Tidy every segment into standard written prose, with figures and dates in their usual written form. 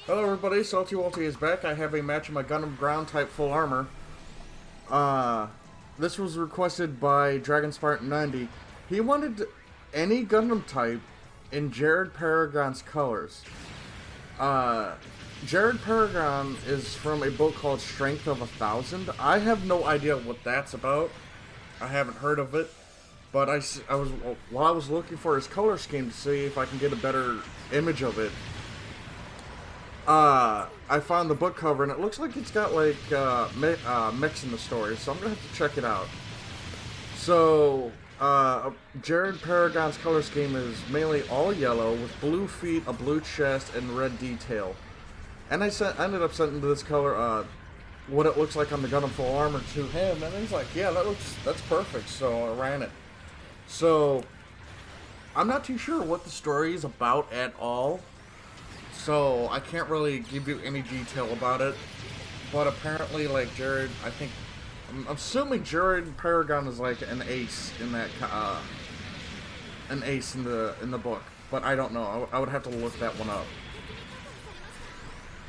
Hello everybody, Salty Walty is back. I have a match of my Gundam ground type full armor. This was requested by Dragonspartan 90. He wanted any Gundam type in Jared Paragon's colors. Jared Paragon is from a book called Strength of 1,000. I have no idea what that's about. I haven't heard of it. But while I was looking for his color scheme to see if I can get a better image of it, I found the book cover, and it looks like it's got, like, mix in the story, so I'm gonna have to check it out. So, Jared Paragon's color scheme is mainly all yellow, with blue feet, a blue chest, and red detail. And I ended up sending this color, what it looks like on the Gundam full armor to him, and he's like, yeah, that's perfect, so I ran it. So, I'm not too sure what the story is about at all. So, I can't really give you any detail about it. But apparently, like, Jared, I'm assuming Jared Paragon is like an ace in that, an ace in the book. But I don't know. I would have to look that one up.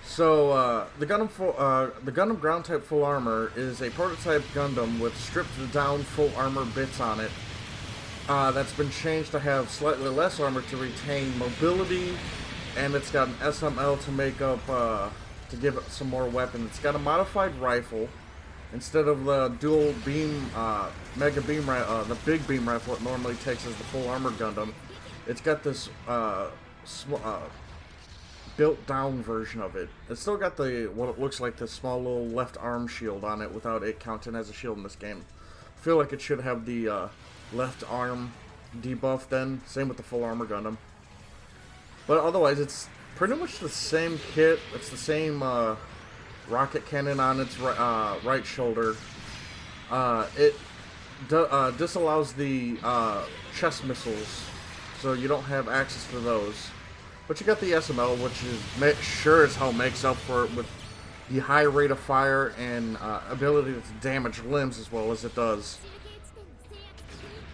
So, the Gundam ground type full armor is a prototype Gundam with stripped down full armor bits on it. That's been changed to have slightly less armor to retain mobility. And it's got an SML to make up, to give it some more weapon. It's got a modified rifle. Instead of the dual beam, mega beam, the big beam rifle it normally takes as the full armor Gundam. It's got this, built down version of it. It's still got what it looks like, this small little left arm shield on it without it counting as a shield in this game. I feel like it should have the, left arm debuff then. Same with the full armor Gundam. But otherwise, it's pretty much the same kit. It's the same rocket cannon on its right shoulder. It disallows the chest missiles, so you don't have access to those. But you got the SML, which is sure as hell makes up for it with the high rate of fire and ability to damage limbs as well as it does.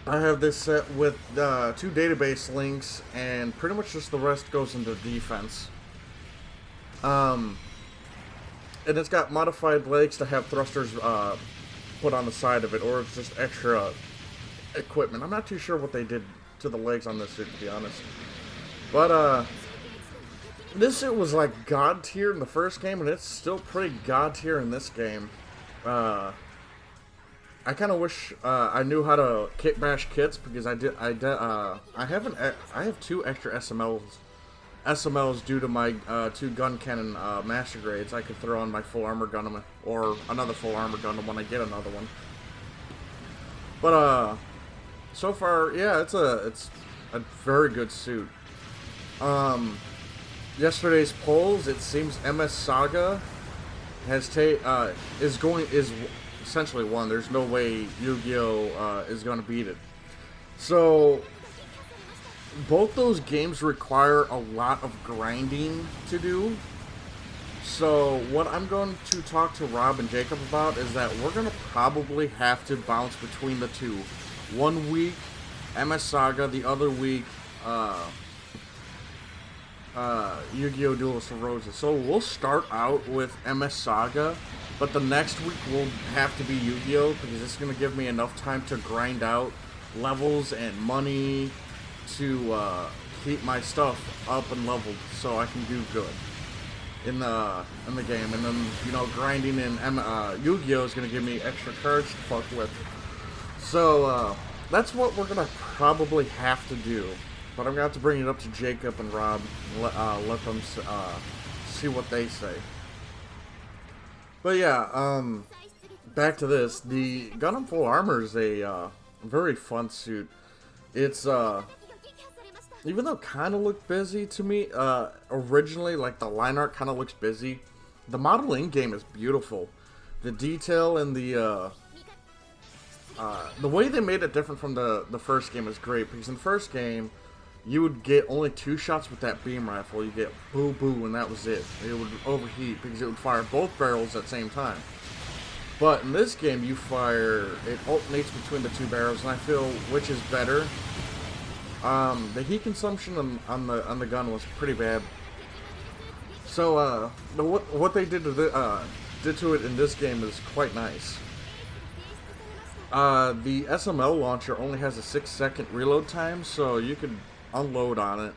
I have this set with 2 database links, and pretty much just the rest goes into defense. And it's got modified legs to have thrusters put on the side of it, or it's just extra equipment. I'm not too sure what they did to the legs on this suit, to be honest. But, this suit was like God tier in the first game, and it's still pretty God tier in this game. I kind of wish I knew how to kit bash kits, because I have 2 extra SMLs due to my 2 gun cannon master grades. I could throw on my full armor Gundam or another full armor Gundam when I get another one. But so far, yeah, it's a very good suit. Yesterday's polls, it seems MS Saga has is essentially won. There's no way Yu-Gi-Oh! Is going to beat it. So, both those games require a lot of grinding to do. So, what I'm going to talk to Rob and Jacob about is that we're going to probably have to bounce between the two. One week, MS Saga, the other week, Yu-Gi-Oh! Duelist of Roses. So we'll start out with MS Saga, but the next week will have to be Yu-Gi-Oh! Because it's going to give me enough time to grind out levels and money to keep my stuff up and leveled so I can do good in the game. And then, you know, grinding in Yu-Gi-Oh! Is going to give me extra cards to fuck with. So that's what we're going to probably have to do. But I'm going to have to bring it up to Jacob and Rob and let them see what they say. But yeah, back to this. The Gundam Full Armor is a very fun suit. It's, even though it kind of looked busy to me, originally, like the line art kind of looks busy, the model in-game is beautiful. The detail and the way they made it different from the first game is great, because in the first game, you would get only 2 shots with that beam rifle. You get boo boo and that was it. It would overheat because it would fire both barrels at the same time. But in this game you it alternates between the 2 barrels, and I feel which is better. The heat consumption on the gun was pretty bad. So, what they did to it in this game is quite nice. The SML launcher only has a 6-second reload time, so you could unload on it,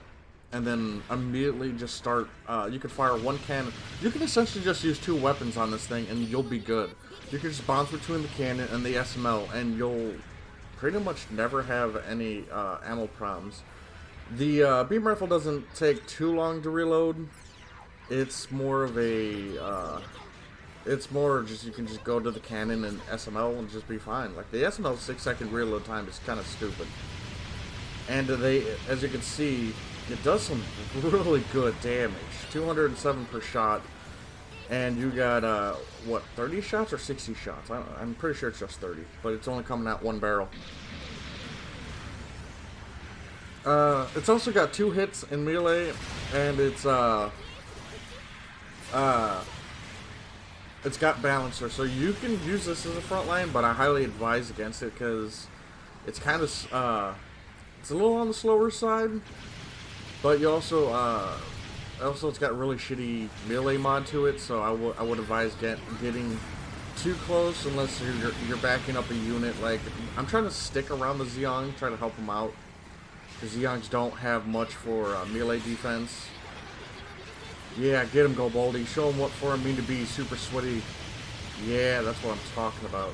and then immediately just start, you could fire one cannon. You can essentially just use 2 weapons on this thing, and you'll be good. You can just bounce between the cannon and the SML, and you'll pretty much never have any, ammo problems. The, beam rifle doesn't take too long to reload. It's more of a, it's more just you can just go to the cannon and SML and just be fine. Like the SML's 6-second reload time is kind of stupid. And as you can see, it does some really good damage. 207 per shot. And you got, what, 30 shots or 60 shots? I'm pretty sure it's just 30. But it's only coming out 1 barrel. It's also got 2 hits in melee. And it's got balancer, so you can use this as a front line, but I highly advise against it because it's kind of it's a little on the slower side. But you also it's got really shitty melee mod to it, so I would advise getting too close unless you're backing up a unit. Like I'm trying to stick around the Zeong, try to help them out because Zeongs don't have much for melee defense. Yeah, get him, Go Baldy. Show him what for him mean to be super sweaty. Yeah, that's what I'm talking about.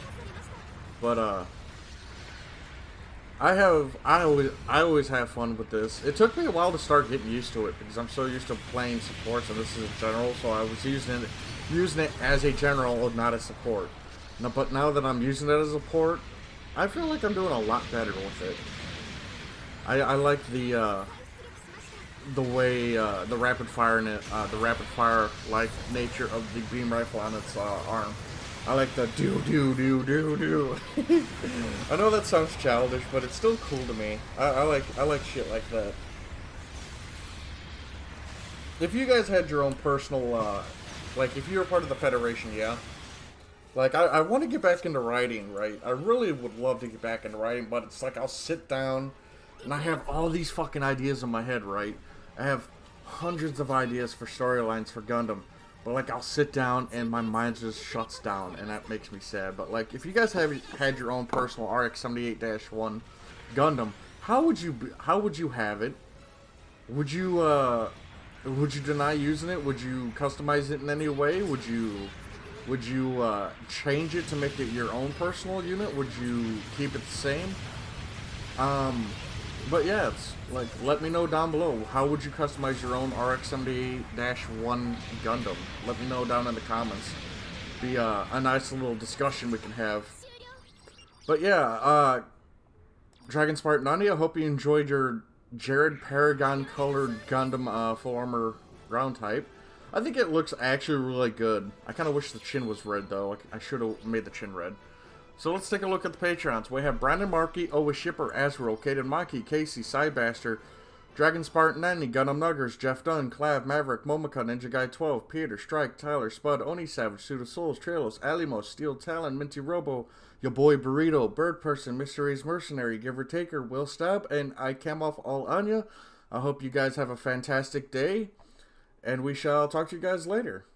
But I always have fun with this. It took me a while to start getting used to it because I'm so used to playing supports and this is a general, so I was using it as a general, not a support. But now that I'm using it as a support, I feel like I'm doing a lot better with it. I like the way the rapid fire like nature of the beam rifle on its arm. I like the do. I know that sounds childish, but it's still cool to me. I like shit like that. If you guys had your own personal, like if you were part of the Federation, yeah. Like I want to get back into writing, right? I really would love to get back into writing, but it's like I'll sit down and I have all these fucking ideas in my head, right? I have hundreds of ideas for storylines for Gundam, but like I'll sit down and my mind just shuts down, and that makes me sad. But like if you guys have had your own personal RX-78-1 Gundam, how would you have it? Would you deny using it? Would you customize it in any way? Would you change it to make it your own personal unit? Would you keep it the same? But yeah, it's like, let me know down below. How would you customize your own RX-78-1 Gundam? Let me know down in the comments. Be a nice little discussion we can have. But yeah, Dragonspartan, I hope you enjoyed your Jared Paragon colored Gundam full armor ground type. I think it looks actually really good. I kind of wish the chin was red though. I should have made the chin red. So let's take a look at the Patreons. We have Brandon Markey, Owa Shipper, Azrael, Kaden Maki, Casey, Cybaster, Dragonspartan 90, Gundam Nuggers, Jeff Dunn, Clav, Maverick, Momika, Ninja Guy 12, Peter, Strike, Tyler, Spud, Oni Savage, Suda Souls, Tralos, Alimos, Steel Talon, Minty Robo, your boy Burrito, Bird Person, Mysteries Mercenary, Giver Taker, Will Stab, and I cam off all Anya. I hope you guys have a fantastic day, and we shall talk to you guys later.